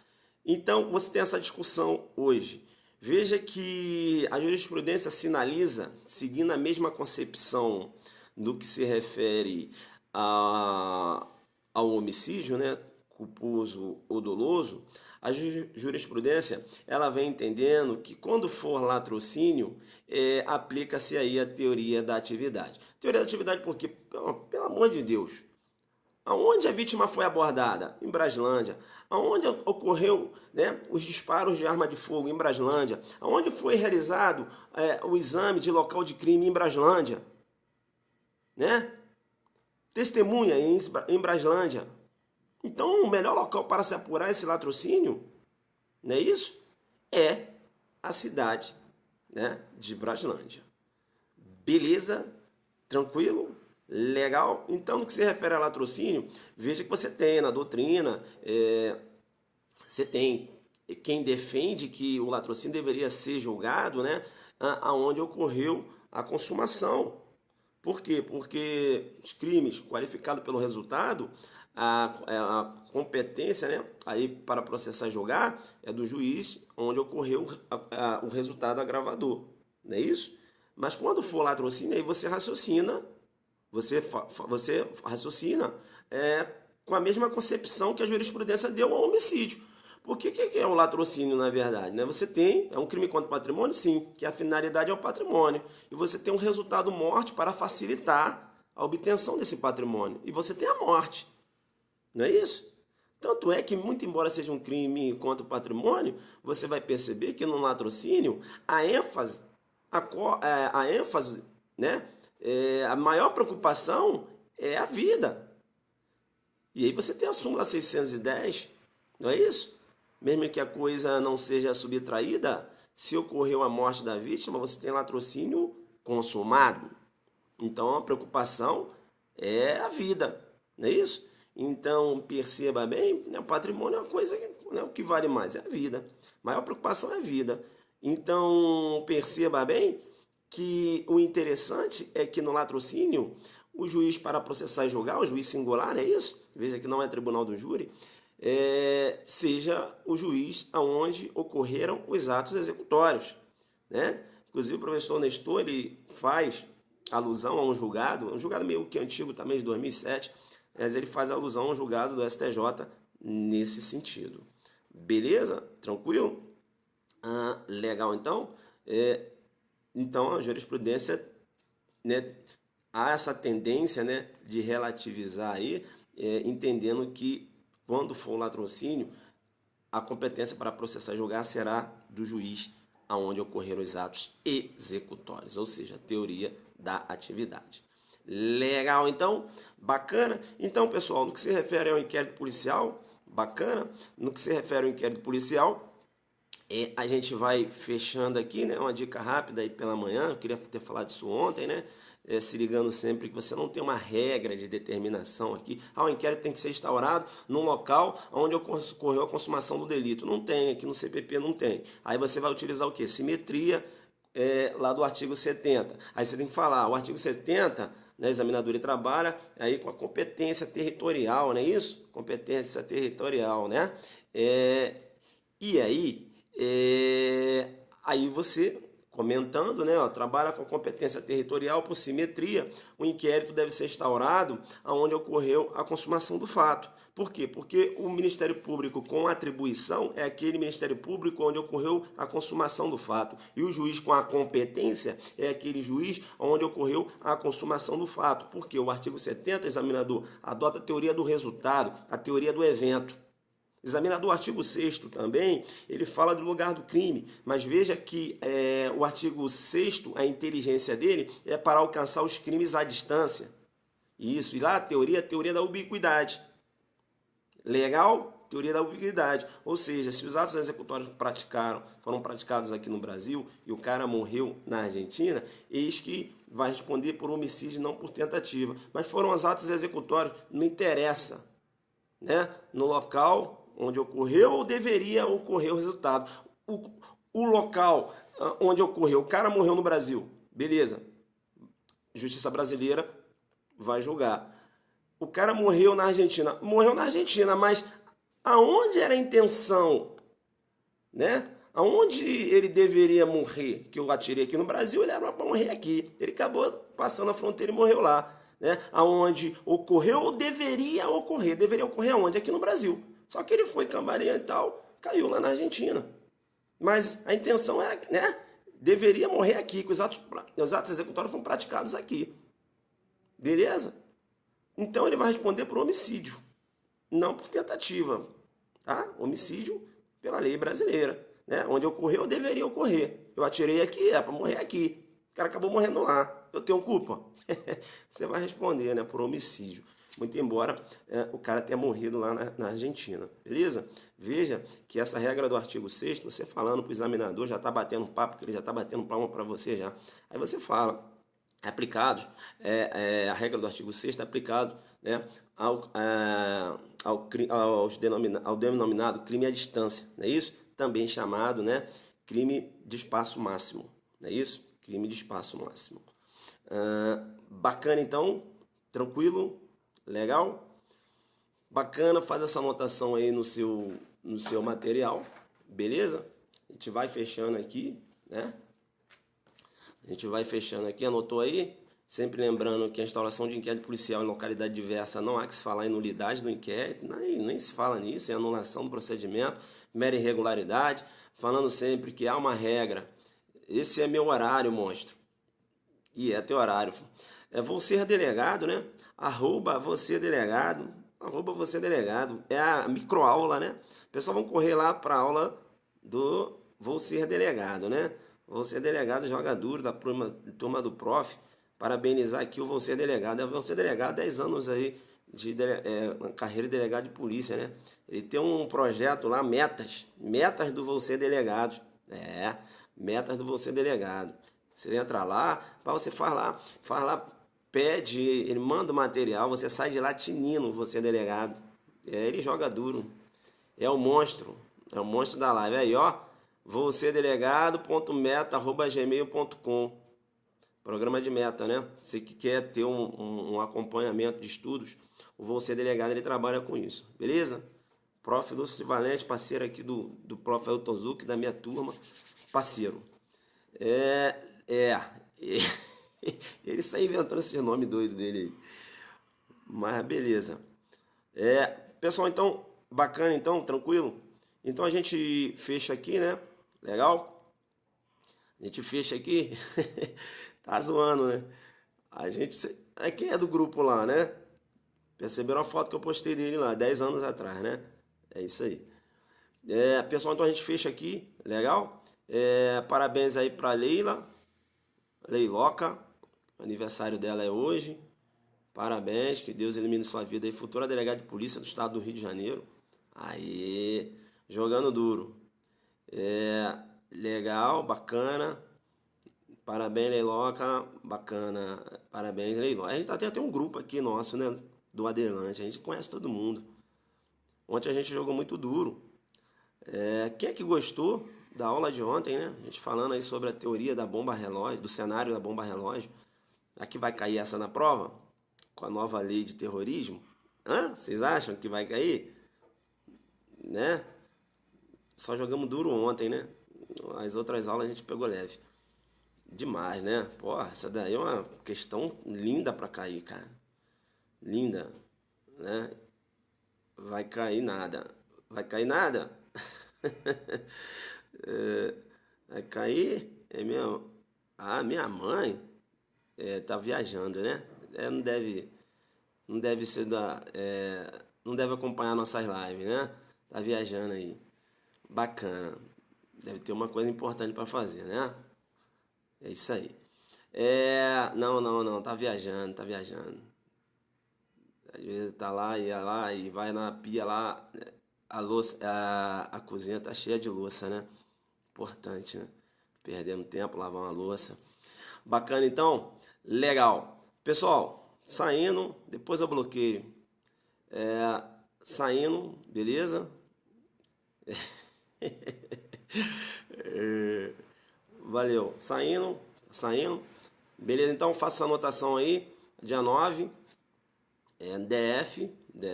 Então, você tem essa discussão hoje. Veja que a jurisprudência sinaliza, seguindo a mesma concepção do que se refere ao homicídio, né? Culposo ou doloso, a jurisprudência ela vem entendendo que quando for latrocínio, aplica-se aí a teoria da atividade. Teoria da atividade porque, pelo amor de Deus, aonde a vítima foi abordada? Em Braslândia. Aonde ocorreu, né, os disparos de arma de fogo? Em Braslândia. Aonde foi realizado o exame de local de crime? Em Braslândia. Né? Testemunha em Braslândia. Então, o melhor local para se apurar esse latrocínio, não é isso? É a cidade, né, de Braslândia. Beleza? Tranquilo? Legal? Então, no que se refere a latrocínio, veja que você tem na doutrina, você tem quem defende que o latrocínio deveria ser julgado, né, aonde ocorreu a consumação. Por quê? Porque os crimes qualificados pelo resultado, a competência, né, aí para processar e julgar é do juiz onde ocorreu o resultado agravador, não é isso? Mas quando for latrocínio, aí você raciocina, você raciocina com a mesma concepção que a jurisprudência deu ao homicídio. Por que é o latrocínio, na verdade? Né? Você tem, é um crime contra o patrimônio? Sim, que a finalidade é o patrimônio. E você tem um resultado morte para facilitar a obtenção desse patrimônio. E você tem a morte. Não é isso? Tanto é que, muito embora seja um crime contra o patrimônio, você vai perceber que no latrocínio a ênfase, né, a maior preocupação é a vida. E aí você tem a súmula 610, não é isso? Mesmo que a coisa não seja subtraída, se ocorreu a morte da vítima, você tem latrocínio consumado. Então a preocupação é a vida, não é isso? Então, perceba bem, né, o patrimônio é uma coisa que, né, o que vale mais é a vida. A maior preocupação é a vida. Então, perceba bem que o interessante é que no latrocínio, o juiz para processar e julgar, o juiz singular, é isso? Veja que não é tribunal do júri, seja o juiz aonde ocorreram os atos executórios. Né? Inclusive, o professor Nestor ele faz alusão a um julgado meio que antigo também, de 2007, mas ele faz alusão a um julgado do STJ nesse sentido. Beleza? Tranquilo? Legal, então. Então, a jurisprudência, né, há essa tendência, né, de relativizar aí, entendendo que, quando for o latrocínio, a competência para processar e julgar será do juiz aonde ocorreram os atos executórios, ou seja, a teoria da atividade. Legal, então? Bacana? Então, pessoal, no que se refere ao inquérito policial, bacana? No que se refere ao inquérito policial, a gente vai fechando aqui, né? Uma dica rápida aí pela manhã, eu queria ter falado isso ontem, né? Se ligando sempre que você não tem uma regra de determinação aqui. O inquérito tem que ser instaurado num local onde ocorreu a consumação do delito. Não tem, aqui no CPP não tem. Aí você vai utilizar o quê? Simetria, lá do artigo 70. Aí você tem que falar, o artigo 70, né, examinador e trabalha aí com a competência territorial, não é isso? Competência territorial, né? E aí, aí você comentando, né, ó, trabalha com competência territorial por simetria, o inquérito deve ser instaurado aonde ocorreu a consumação do fato. Por quê? Porque o Ministério Público com atribuição é aquele Ministério Público onde ocorreu a consumação do fato. E o juiz com a competência é aquele juiz onde ocorreu a consumação do fato. Porque o artigo 70, examinador, adota a teoria do resultado, a teoria do evento. Examinador, artigo 6º também, ele fala do lugar do crime, mas veja que o artigo 6º, a inteligência dele é para alcançar os crimes à distância. Isso, e lá a teoria da ubiquidade. Legal? Teoria da ubiquidade. Ou seja, se os atos executórios foram praticados aqui no Brasil e o cara morreu na Argentina, eis que vai responder por homicídio, não por tentativa. Mas foram os atos executórios, não interessa, né? No local onde ocorreu ou deveria ocorrer o resultado. O local onde ocorreu, o cara morreu no Brasil, beleza. Justiça brasileira vai julgar. O cara morreu na Argentina, mas aonde era a intenção, né? Aonde ele deveria morrer? Que eu atirei aqui no Brasil, ele era para morrer aqui. Ele acabou passando a fronteira e morreu lá, né? Aonde ocorreu ou deveria ocorrer? Deveria ocorrer aonde? Aqui no Brasil. Só que ele foi cambaleando e tal, caiu lá na Argentina. Mas a intenção era, né? Deveria morrer aqui, que os atos executórios foram praticados aqui. Beleza? Então ele vai responder por homicídio, não por tentativa, tá? Homicídio pela lei brasileira, né? Onde ocorreu, deveria ocorrer. Eu atirei aqui, é para morrer aqui. O cara acabou morrendo lá. Eu tenho culpa? Você vai responder, né? Por homicídio. Muito embora o cara tenha morrido lá na Argentina, beleza? Veja que essa regra do artigo 6º, você falando para o examinador, já está batendo papo, que ele já está batendo palma para você já. Aí você fala, aplicados, a regra do artigo 6º é aplicado, né, ao denominado crime à distância, não é isso? Também chamado, né, crime de espaço máximo, não é isso? Crime de espaço máximo. Bacana então, tranquilo, legal? Bacana, faz essa anotação aí no seu material, beleza? A gente vai fechando aqui, né? A gente vai fechando aqui, anotou aí? Sempre lembrando que a instauração de inquérito policial em localidade diversa não há que se falar em nulidade do inquérito, nem se fala nisso, é anulação do procedimento, mera irregularidade, falando sempre que há uma regra. Esse é meu horário, monstro. E é teu horário. Vou ser delegado, né? @você delegado, @você delegado. É a microaula, né? O pessoal vão correr lá para a aula do Vou Ser Delegado, né? Vou Ser Delegado, joga duro da turma do prof. Parabenizar aqui o Vou Ser Delegado. Vou Ser Delegado, 10 anos aí de carreira de delegado de polícia, né? Ele tem um projeto lá, metas do Vou Ser Delegado. Metas do Vou Ser Delegado. Você entra lá, você faz lá, pede, ele manda o material, você sai de lá tinindo, você é delegado. Ele joga duro. É o monstro da live. Aí, ó, vocêdelegado.meta@gmail.com. Programa de meta, né? Você que quer ter um acompanhamento de estudos, o Você Delegado, ele trabalha com isso, beleza? Prof. Lúcio Valente, parceiro aqui do Prof. Elton Zuc, da minha turma, parceiro. Ele sai inventando esse nome doido dele aí. Mas beleza. Pessoal, então, bacana, então, tranquilo? Então a gente fecha aqui, né? Legal? A gente fecha aqui. Tá zoando, né? A gente... Quem é do grupo lá, né? Perceberam a foto que eu postei dele lá, 10 anos atrás, né? É isso aí. Pessoal, então a gente fecha aqui. Legal? Parabéns aí pra Leiloca. O aniversário dela é hoje. Parabéns, que Deus ilumine sua vida aí. Futura delegada de polícia do estado do Rio de Janeiro. Aí, jogando duro. Legal, bacana. Parabéns, Leiloca. Bacana. Parabéns, Leiloca. A gente tem até um grupo aqui nosso, né? Do Adelante. A gente conhece todo mundo. Ontem a gente jogou muito duro. Quem é que gostou da aula de ontem, né? A gente falando aí sobre a teoria da bomba relógio, do cenário da bomba relógio. Aqui vai cair essa na prova? Com a nova lei de terrorismo? Vocês acham que vai cair? Né? Só jogamos duro ontem, né? As outras aulas a gente pegou leve. Demais, né? Pô, essa daí é uma questão linda pra cair, cara. Linda, né? Vai cair nada. Vai cair nada? É, vai cair? É minha... Ah, minha mãe tá viajando, né? Não deve ser não deve acompanhar nossas lives, né? Tá viajando aí. Bacana. Deve ter uma coisa importante para fazer, né? É isso aí. Não, tá viajando, tá viajando. Às vezes tá lá, ia lá e vai na pia lá, a louça, a cozinha tá cheia de louça, né? Importante, né? Perdendo tempo, lavar uma louça. Bacana então? Legal. Pessoal, saindo, depois eu bloqueio. É, saindo, beleza? Valeu. Saindo. Beleza, então faça essa anotação aí. Dia 9 DF,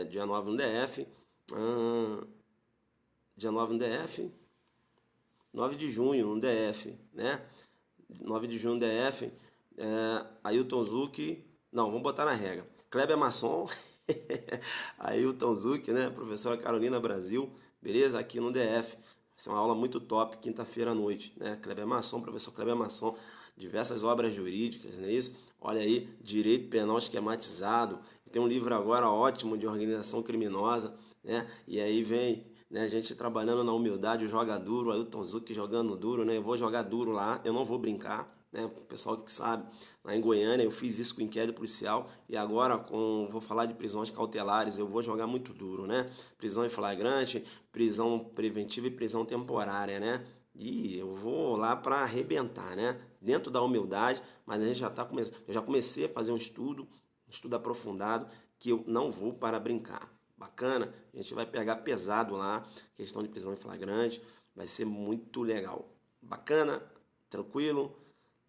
dia 9 no DF. ah, Dia 9 no DF. 9 de junho no DF, né? 9 de junho no DF. Ailton Zucchi. Não, vamos botar na regra. Kleber Masson. Ailton Zucchi, né? Professora Carolina Brasil. Beleza? Aqui no DF. Vai ser uma aula muito top, quinta-feira à noite, né? Kleber Masson, professor Kleber Masson, diversas obras jurídicas, não é isso? Olha aí, direito penal esquematizado. Tem um livro agora ótimo de organização criminosa, né? E aí vem, né, a gente trabalhando na humildade, joga duro, o Ailton Zucchi jogando duro, né? Eu vou jogar duro lá, eu não vou brincar, né? O pessoal que sabe, lá em Goiânia eu fiz isso com inquérito policial e agora vou falar de prisões cautelares, eu vou jogar muito duro, né? Prisão em flagrante, prisão preventiva e prisão temporária, né? E eu vou lá para arrebentar, né? Dentro da humildade, mas a gente já tá começando, eu já comecei a fazer um estudo aprofundado que eu não vou para brincar. Bacana? A gente vai pegar pesado lá, questão de prisão em flagrante, vai ser muito legal. Bacana? Tranquilo?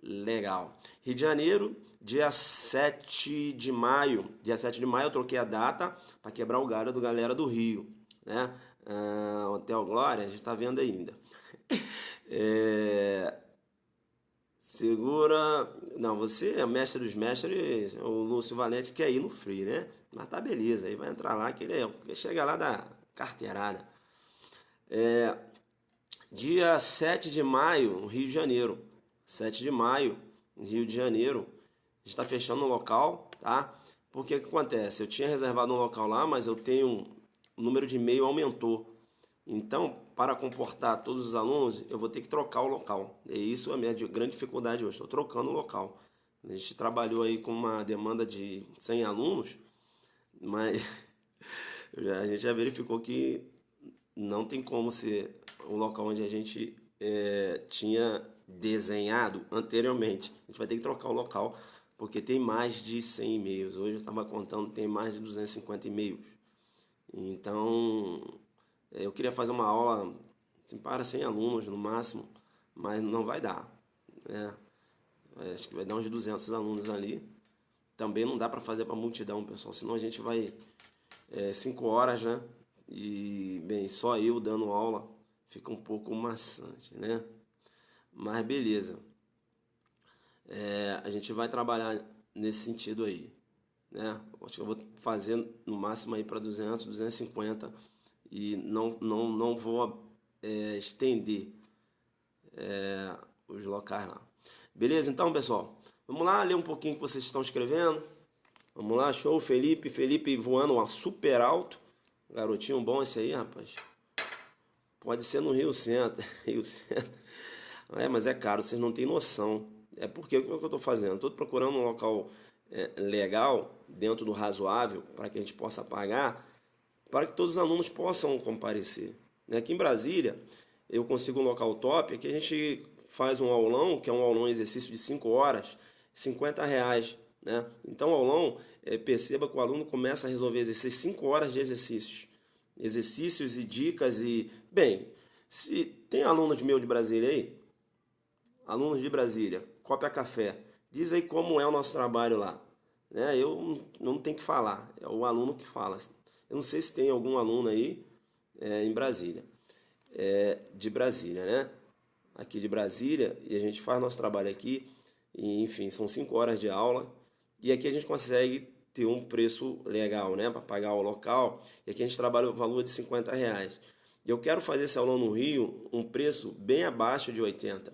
Legal. Rio de Janeiro, dia 7 de maio. Dia 7 de maio eu troquei a data para quebrar o galho do galera do Rio, né? Hotel Glória, a gente está vendo ainda. Segura. Não, você é mestre dos mestres, o Lúcio Valente quer ir no free, né? Mas tá beleza, aí vai entrar lá que ele chega lá da carteirada. Dia 7 de maio, no Rio de Janeiro. 7 de maio, no Rio de Janeiro. A gente está fechando o local, tá? Porque o que acontece? Eu tinha reservado um local lá, mas eu tenho. O número de e-mail aumentou. Então, para comportar todos os alunos, eu vou ter que trocar o local. E isso é a minha grande dificuldade hoje. Estou trocando o local. A gente trabalhou aí com uma demanda de 100 alunos, mas a gente já verificou que não tem como ser o local onde a gente tinha desenhado anteriormente. A gente vai ter que trocar o local, porque tem mais de 100 e-mails. Hoje eu estava contando, tem mais de 250 e-mails. Então, eu queria fazer uma aula assim, para 100 alunos no máximo, mas não vai dar, né? Acho que vai dar uns 200 alunos ali. Também não dá para fazer para multidão, pessoal, senão a gente vai 5 horas, né? E, bem, só eu dando aula fica um pouco maçante, né? Mas beleza. A gente vai trabalhar nesse sentido aí, né? Acho que eu vou fazer no máximo aí para 200, 250 e não vou estender os locais lá. Beleza, então, pessoal? Vamos lá ler um pouquinho o que vocês estão escrevendo. Vamos lá, show, Felipe. Felipe voando super alto. Garotinho bom esse aí, rapaz. Pode ser no Rio Centro. Rio Centro. Mas é caro, vocês não têm noção. É porque o que eu estou fazendo? Estou procurando um local legal, dentro do razoável, para que a gente possa pagar, para que todos os alunos possam comparecer. Aqui em Brasília, eu consigo um local top, que a gente faz um aulão, que é um aulão exercício de 5 horas, R$ 50, né? Então, o aulão, perceba que o aluno começa a resolver exercícios, 5 horas de exercícios e dicas e... Bem, se tem alunos meu de Brasília aí, alunos de Brasília, Copia Café, diz aí como é o nosso trabalho lá, né? Eu não tenho que falar, é o aluno que fala. Eu não sei se tem algum aluno aí em Brasília, de Brasília, né? aqui de Brasília e a gente faz nosso trabalho aqui. E, enfim, são 5 horas de aula e aqui a gente consegue ter um preço legal, né, para pagar o local. E aqui a gente trabalha o valor de R$ 50. Eu quero fazer esse aulão no Rio um preço bem abaixo de 80.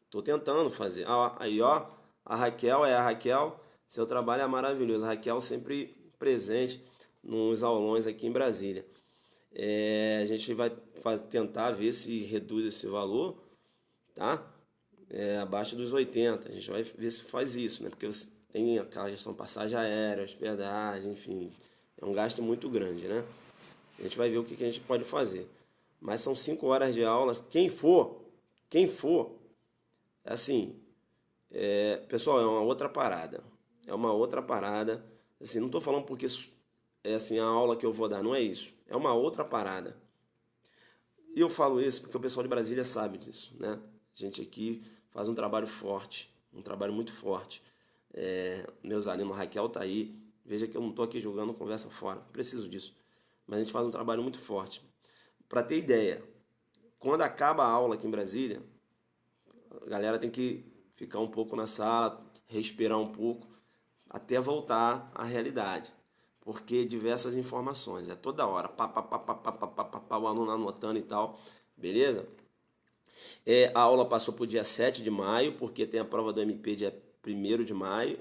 Estou tentando fazer. Aí, ó, a Raquel, seu trabalho é maravilhoso. A Raquel sempre presente nos aulões aqui em Brasília. A gente vai tentar ver se reduz esse valor, tá? Abaixo dos 80. A gente vai ver se faz isso, né? Porque você tem aquela questão de passagem aérea, hospedagem, enfim. É um gasto muito grande, né? A gente vai ver o que a gente pode fazer. Mas são 5 horas de aula. Quem for, assim, pessoal, é uma outra parada. É uma outra parada. Assim, não estou falando porque é assim a aula que eu vou dar, não é isso. É uma outra parada. E eu falo isso porque o pessoal de Brasília sabe disso, né? A gente aqui faz um trabalho forte, um trabalho muito forte. Meus alunos, Raquel tá aí. Veja que eu não estou aqui jogando conversa fora. Preciso disso. Mas a gente faz um trabalho muito forte. Para ter ideia, quando acaba a aula aqui em Brasília, a galera tem que ficar um pouco na sala, respirar um pouco, até voltar à realidade. Porque diversas informações, toda hora, o aluno anotando e tal, beleza? A aula passou para o dia 7 de maio, porque tem a prova do MP dia 1º de maio.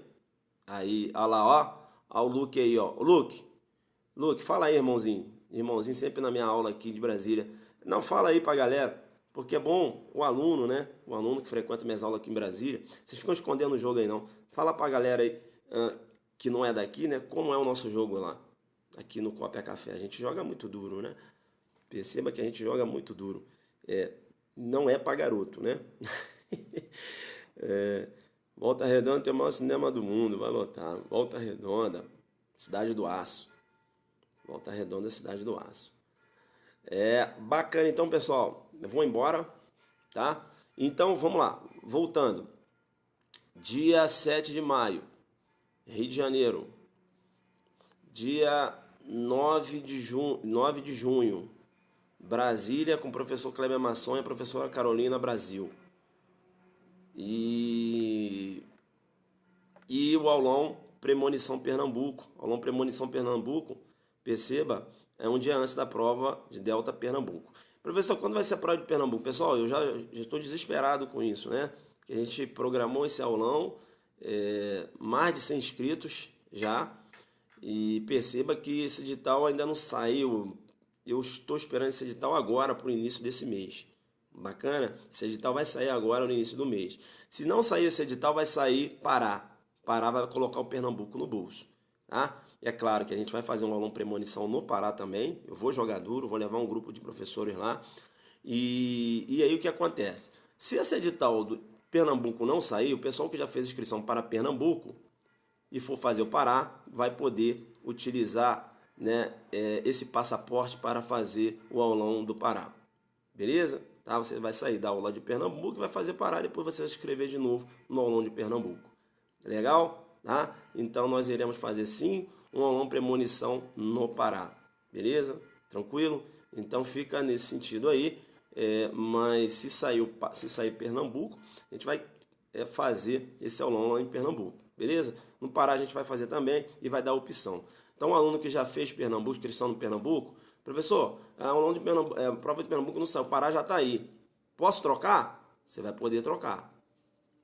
Aí, olha lá, ó o Luke aí, ó. Luke, fala aí, irmãozinho. Irmãozinho sempre na minha aula aqui de Brasília. Não, fala aí pra galera, porque é bom o aluno, né? O aluno que frequenta minhas aulas aqui em Brasília. Vocês ficam escondendo o jogo aí, não. Fala pra galera aí, que não é daqui, né? Como é o nosso jogo lá, aqui no Copia Café. A gente joga muito duro, né? Perceba que a gente joga muito duro. Não é pra garoto, né? Volta Redonda tem o maior cinema do mundo, vai lotar. Volta Redonda, Cidade do Aço. Volta Redonda, Cidade do Aço. Bacana, então, pessoal. Eu vou embora, tá? Então, vamos lá. Voltando. Dia 7 de maio, Rio de Janeiro. Dia 9 de junho, Brasília, com o professor Kleber Masson e a professora Carolina Brasil. E o aulão Premonição Pernambuco. Aulão Premonição Pernambuco, perceba, é um dia antes da prova de Delta Pernambuco. Professor, quando vai ser a prova de Pernambuco? Pessoal, eu já estou desesperado com isso, né? Que a gente programou esse aulão, mais de 100 inscritos já, e perceba que esse edital ainda não saiu. Eu estou esperando esse edital agora para o início desse mês. Bacana? Esse edital vai sair agora no início do mês. Se não sair esse edital, vai sair Pará. Pará vai colocar o Pernambuco no bolso. Tá? É claro que a gente vai fazer um aulão premonição no Pará também. Eu vou jogar duro, vou levar um grupo de professores lá. E aí o que acontece? Se esse edital do Pernambuco não sair, o pessoal que já fez inscrição para Pernambuco e for fazer o Pará, vai poder utilizar, né, esse passaporte para fazer o aulão do Pará. Beleza? Tá? Você vai sair da aula de Pernambuco e vai fazer Pará, depois você vai se inscrever de novo no aulão de Pernambuco. Legal? Tá? Então nós iremos fazer sim um aulão premonição no Pará. Beleza? Tranquilo? Então fica nesse sentido aí. Mas se sair Pernambuco, a gente vai fazer esse aulão lá em Pernambuco. Beleza? No Pará a gente vai fazer também e vai dar opção. Então o aluno que já fez Pernambuco, inscrição no Pernambuco, professor, a prova de Pernambuco não saiu, o Pará já está aí. Posso trocar? Você vai poder trocar.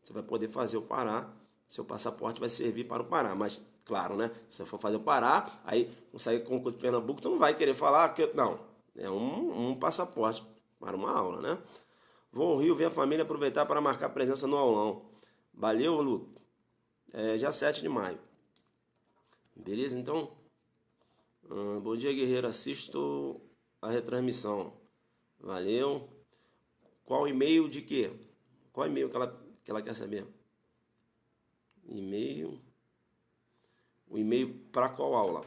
Você vai poder fazer o Pará, seu passaporte vai servir para o Pará. Mas, claro, né? Se você for fazer o Pará, aí não sair concurso de Pernambuco, tu não vai querer falar que... Não, é um passaporte para uma aula, né? Vou ao Rio ver a família, aproveitar para marcar presença no aulão. Valeu, Lu. Dia 7 de maio. Beleza? Então... bom dia, guerreiro. Assisto a retransmissão. Valeu. Qual e-mail de quê? Qual e-mail que ela quer saber? E-mail. O e-mail para qual aula?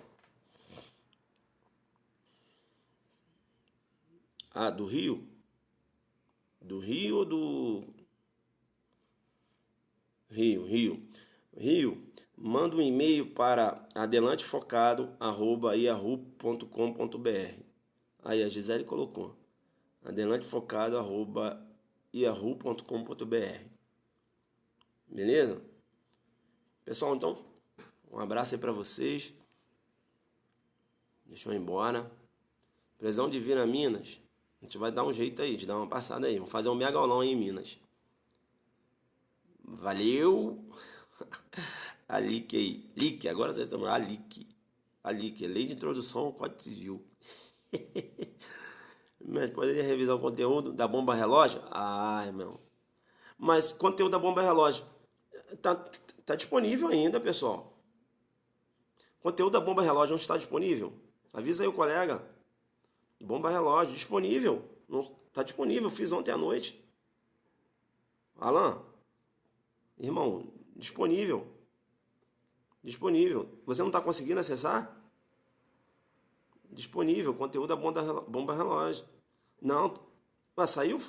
Do Rio? Do Rio ou do... Rio. Manda um e-mail para adelantefocado@yahoo.com.br. Aí a Gisele colocou. adelantefocado@ yahoo.com.br. Beleza? Pessoal, então, um abraço aí pra vocês. Deixa eu ir embora. Precisão de vir a Minas, a gente vai dar um jeito aí, de dar uma passada aí. Vamos fazer um mega aulão aí em Minas. Valeu! A LIC aí. LIC, agora vocês estão... A LIC. A LIC, Lei de Introdução ao Código Civil. Mas poderia revisar o conteúdo da bomba relógio? Ah, irmão. Mas conteúdo da bomba relógio tá disponível ainda, pessoal. Conteúdo da bomba relógio não está disponível? Avisa aí o colega. Bomba relógio, disponível. Não, tá disponível, fiz ontem à noite. Alan, irmão, disponível. Disponível. Você não está conseguindo acessar? Disponível, conteúdo da bomba relógio. Não, mas saiu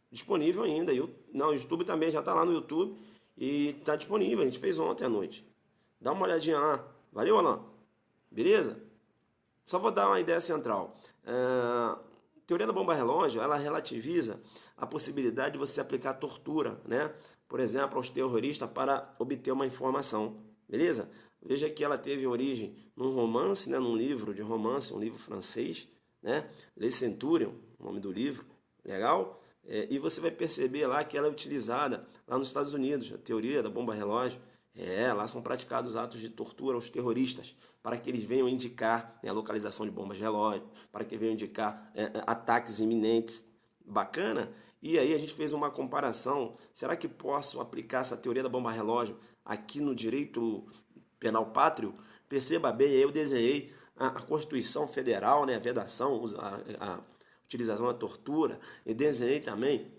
disponível ainda. Não, o YouTube também já está lá no YouTube e está disponível. A gente fez ontem à noite. Dá uma olhadinha lá. Valeu, Alan? Beleza? Só vou dar uma ideia central. Teoria da bomba relógio, ela relativiza a possibilidade de você aplicar tortura, né? Por exemplo, aos terroristas para obter uma informação. Beleza? Veja que ela teve origem num romance, né? Num livro de romance, um livro francês, né? Le Centurion, o nome do livro. Legal? E você vai perceber lá que ela é utilizada lá nos Estados Unidos, a teoria da bomba relógio. Lá são praticados atos de tortura aos terroristas, para que eles venham indicar, né, a localização de bombas relógio, para que venham indicar ataques iminentes. Bacana? E aí a gente fez uma comparação. Será que posso aplicar essa teoria da bomba relógio aqui no direito penal pátrio? Perceba bem, aí eu desenhei a Constituição Federal, né, a vedação, a utilização da tortura, e desenhei também,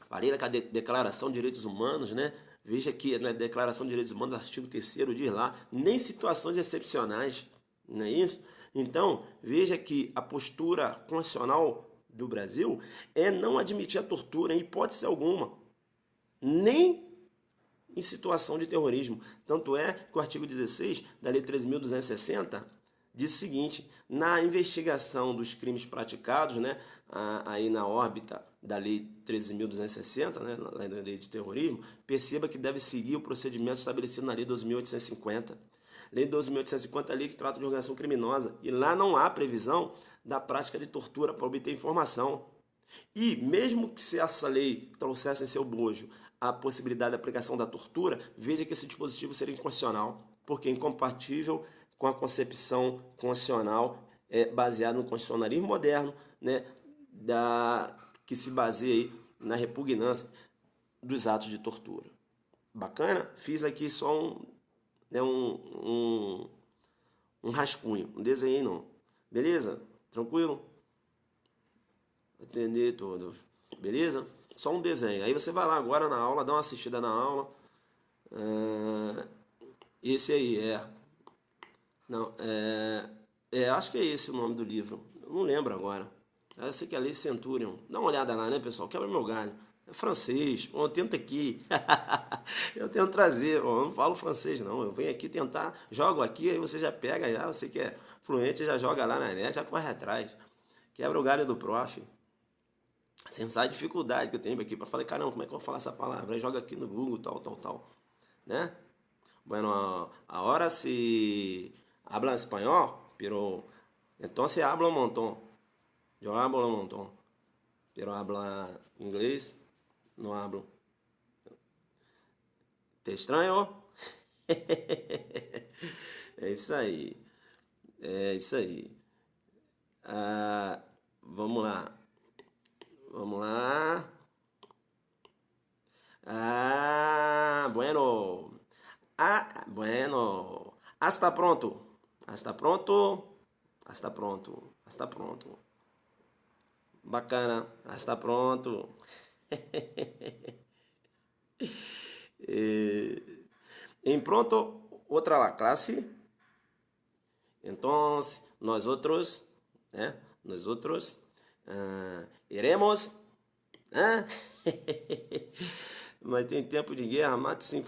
falei na Declaração de Direitos Humanos, né? Veja que na Declaração de Direitos Humanos, artigo 3º, diz lá, nem situações excepcionais, não é isso? Então, veja que a postura constitucional do Brasil é não admitir a tortura em hipótese alguma, nem em situação de terrorismo. Tanto é que o artigo 16 da Lei 13.260 diz o seguinte: na investigação dos crimes praticados, né, aí na órbita da Lei 13.260, né, na Lei de Terrorismo, perceba que deve seguir o procedimento estabelecido na Lei 12.850. Lei 12.850 é a lei que trata de organização criminosa, e lá não há previsão da prática de tortura para obter informação. E mesmo que se essa lei trouxesse em seu bojo a possibilidade da aplicação da tortura, veja que esse dispositivo seria inconstitucional, porque é incompatível com a concepção constitucional baseada no constitucionalismo moderno, né, que se baseia aí na repugnância dos atos de tortura. Bacana? Fiz aqui só um rascunho, não desenhei não. Beleza? Tranquilo? Entender tudo. Beleza? Só um desenho. Aí você vai lá agora na aula, dá uma assistida na aula. Esse aí Não, acho que é esse o nome do livro. Eu não lembro agora. Eu sei que é a Lei Centurion. Dá uma olhada lá, né, pessoal? Quebra meu galho. É francês. Pô, eu tento aqui. Eu tento trazer. Pô, eu não falo francês, não. Eu venho aqui tentar, jogo aqui, aí você já pega, já. Você que é fluente, já joga lá na net, já corre atrás. Quebra o galho do prof. Sem saber a dificuldade que eu tenho aqui para falar, caramba, como é que eu vou falar essa palavra? Aí joga aqui no Google, tal, né? Bueno, ahora si habla español, pero entonces habla un montón. Yo hablo un montón, pero habla inglés, no hablo. Te estranho? É isso aí. É isso aí. Vamos lá. Vamos lá. Bueno. Bueno. Hasta pronto. Hasta pronto. Hasta pronto. Hasta pronto. Bacana. Hasta pronto. Em pronto, outra la clase. Entonces, nosotros, iremos, mas tem tempo de guerra, mate-se,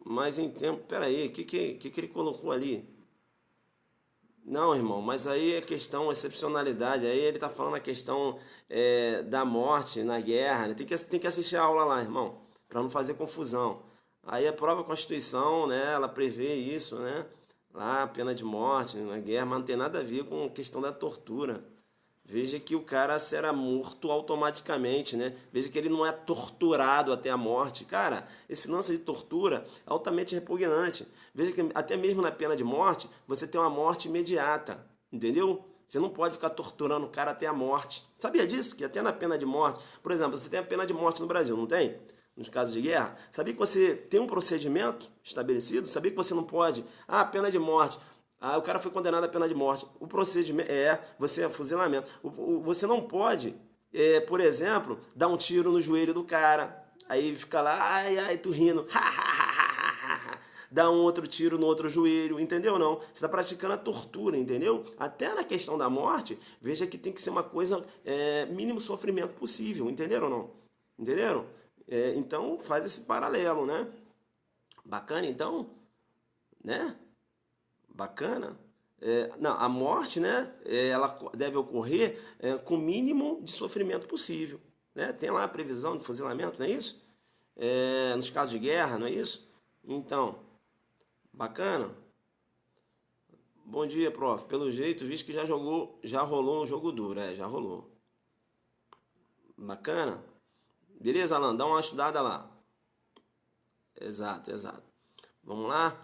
mas em tempo, peraí, o que ele colocou ali? Não, irmão, mas aí é questão, excepcionalidade. Aí ele tá falando a questão da morte na guerra, né? Tem que assistir a aula lá, irmão, para não fazer confusão. Aí a própria Constituição, né, ela prevê isso, né? Lá, pena de morte na guerra, mas não tem nada a ver com a questão da tortura. Veja que o cara será morto automaticamente, né? Veja que ele não é torturado até a morte. Cara, esse lance de tortura é altamente repugnante. Veja que até mesmo na pena de morte, você tem uma morte imediata, entendeu? Você não pode ficar torturando o cara até a morte. Sabia disso? Que até na pena de morte, por exemplo, você tem a pena de morte no Brasil, não tem? Nos casos de guerra. Sabia que você tem um procedimento estabelecido? Sabia que você não pode? Ah, pena de morte. Ah, o cara foi condenado à pena de morte. O procedimento você é fuzilamento. Você não pode, por exemplo, dar um tiro no joelho do cara. Aí fica lá, ai, ai, tu rindo. Dá um outro tiro no outro joelho, entendeu? Não. Você está praticando a tortura, entendeu? Até na questão da morte, veja que tem que ser uma coisa, mínimo sofrimento possível, entenderam ou não? Entenderam? Então faz esse paralelo, né? Bacana, então, né? Bacana. Não, a morte, né? Ela deve ocorrer com o mínimo de sofrimento possível, né? Tem lá a previsão de fuzilamento, não é isso? Nos casos de guerra, não é isso? Então, bacana. Bom dia, prof. Pelo jeito, visto que já rolou um jogo duro, já rolou. Bacana. Beleza, Alan? Dá uma estudada lá. Exato, exato. Vamos lá?